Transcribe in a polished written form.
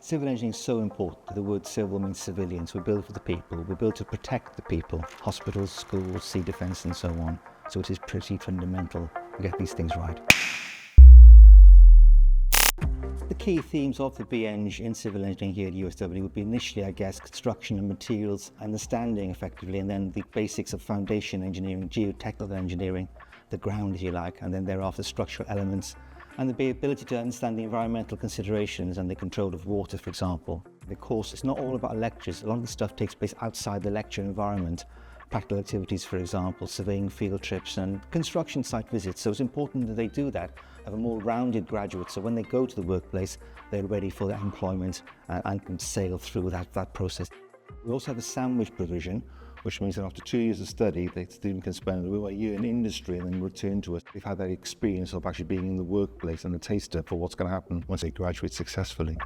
Civil engineering is so important. The word civil means civilians. We build for the people. We build to protect the people. Hospitals, schools, sea defence and so on. So it is pretty fundamental to get these things right. The key themes of the BEng in civil engineering here at USW would be initially, I guess, construction and materials understanding effectively, and then the basics of foundation engineering, geotechnical engineering, the ground if you like, and then thereafter structural elements, and the ability to understand the environmental considerations and the control of water, for example. The course is not all about lectures. A lot of the stuff takes place outside the lecture environment. Practical activities, for example, surveying field trips and construction site visits. So it's important that they do that, have a more rounded graduate, so when they go to the workplace, they're ready for their employment and can sail through that process. We also have a sandwich provision, which means that after 2 years of study, the student can spend a year in industry and then return to us. They've had that experience of actually being in the workplace and a taster for what's going to happen once they graduate successfully.